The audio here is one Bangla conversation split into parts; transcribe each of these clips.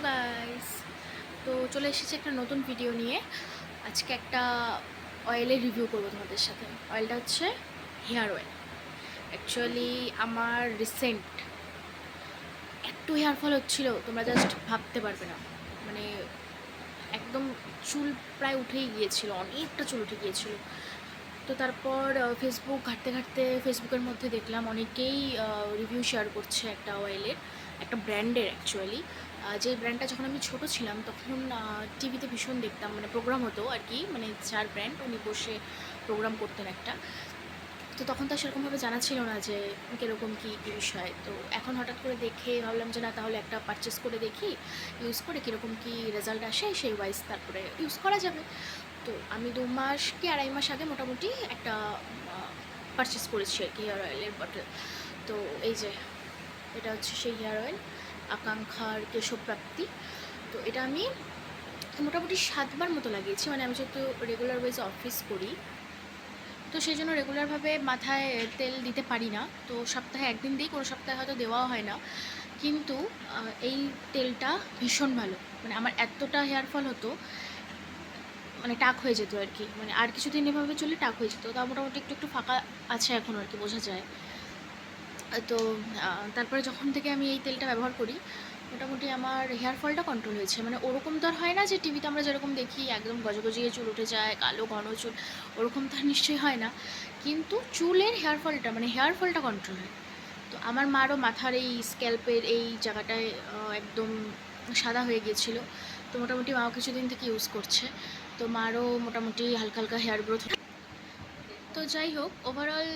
গাইস, তো চলে এসেছি একটা নতুন ভিডিও নিয়ে। আজকে একটা অয়েলের রিভিউ করবো তোমাদের সাথে। অয়েলটা হচ্ছে হেয়ার অয়েল। অ্যাকচুয়ালি আমার রিসেন্ট একটু হেয়ার ফল হচ্ছিল, তোমরা জাস্ট ভাবতে পারবে না। মানে একদম চুল প্রায় উঠেই গিয়েছিল, অনেকটা চুল উঠে গিয়েছিল। তো তারপর ফেসবুক ঘাঁটতে ঘাঁটতে ফেসবুকের মধ্যে দেখলাম অনেকেই রিভিউ শেয়ার করছে একটা অয়েলের, একটা ব্র্যান্ডের অ্যাকচুয়ালি। যে ব্র্যান্ডটা যখন আমি ছোট ছিলাম তখন টিভিতে ভীষণ দেখতাম, মানে প্রোগ্রাম হতো আর কি, মানে যার ব্র্যান্ড উনি বসে প্রোগ্রাম করতেন একটা। তো তখন তো সেরকমভাবে জানা ছিল না যে কীরকম কী কী বিষয়। তো এখন হঠাৎ করে দেখে ভাবলাম যে না, তাহলে একটা পারচেস করে দেখি, ইউজ করে কীরকম কী রেজাল্ট আসে সেই ওয়াইজ তারপরে ইউজ করা যাবে। তো আমি 2 মাস কি 2.5 মাস আগে মোটামুটি একটা পারচেস করেছি আর কি, হেয়ার অয়েলের বটল। তো এই যে এটা হচ্ছে সেই হেয়ার অয়েল, আকাঙ্ক্ষার কেশপ্রাপ্তি। তো এটা আমি মোটামুটি 7বার মতো লাগিয়েছি। মানে আমি যেহেতু রেগুলার ওয়াইজ অফিস করি, তো সেই জন্য রেগুলারভাবে মাথায় তেল দিতে পারি না। তো সপ্তাহে একদিন দিই, কোনো সপ্তাহে হয়তো দেওয়াও হয় না। কিন্তু এই তেলটা ভীষণ ভালো। মানে আমার এতটা হেয়ার ফল হতো, মানে টাক হয়ে যেত আর কি। মানে আর কিছুদিন এভাবে চলে টাক হয়ে যেত। তা মোটামুটি একটু একটু ফাঁকা আছে এখন আর কি, বোঝা যায়। তো তারপরে যখন থেকে আমি এই তেলটা ব্যবহার করি, মোটামুটি আমার হেয়ার ফলটা কন্ট্রোল হয়েছে। মানে ওরকম তো আর হয় না যে টিভিতে আমরা যেরকম দেখি একদম গজগজিয়ে চুল উঠে যায়, কালো ঘন চুল, ওরকম তো আর নিশ্চয়ই হয় না। কিন্তু চুলের হেয়ার ফলটা, মানে হেয়ার ফলটা কন্ট্রোল হয়। তো আমার মারও মাথার এই স্ক্যাল্পের এই জায়গাটায় একদম সাদা হয়ে গিয়েছিল। তো মোটামুটি মাও কিছুদিন থেকে ইউজ করছে। তো মারও মোটামুটি হালকা হালকা হেয়ার গ্রোথ। তো যাই হোক, ওভারঅল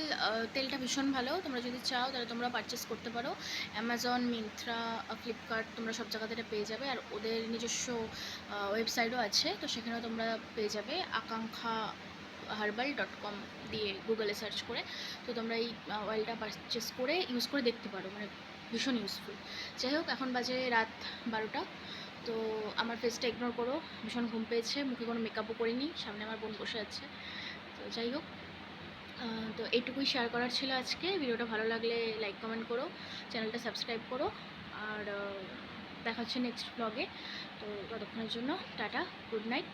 তেলটা ভীষণ ভালো। তোমরা যদি চাও তাহলে তোমরা পারচেস করতে পারো। অ্যামাজন, মিন্ত্রা, ফ্লিপকার্ট, তোমরা সব জায়গাতে এটা পেয়ে যাবে। আর ওদের নিজস্ব ওয়েবসাইটও আছে, তো সেখানেও তোমরা পেয়ে যাবে। আকাঙ্ক্ষা herbal.com দিয়ে গুগলে সার্চ করে তো তোমরা এই অয়েলটা পারচেস করে ইউজ করে দেখতে পারো। মানে ভীষণ ইউজফুল। যাই হোক, এখন বাজে রাত 12টা। তো আমার ফেসটা ইগনোর করো, ভীষণ ঘুম পেয়েছে, মুখে কোনো মেকআপও করিনি, সামনে আমার বোন বসে আছে। তো যাই হোক, তো এইটুকুই শেয়ার করার ছিল আজকে। ভিডিওটা ভালো লাগলে লাইক কমেন্ট করো, চ্যানেলটা সাবস্ক্রাইব করো। আর দেখা হচ্ছে নেক্সট ব্লগে। তো ততক্ষণের জন্য টাটা, গুড নাইট।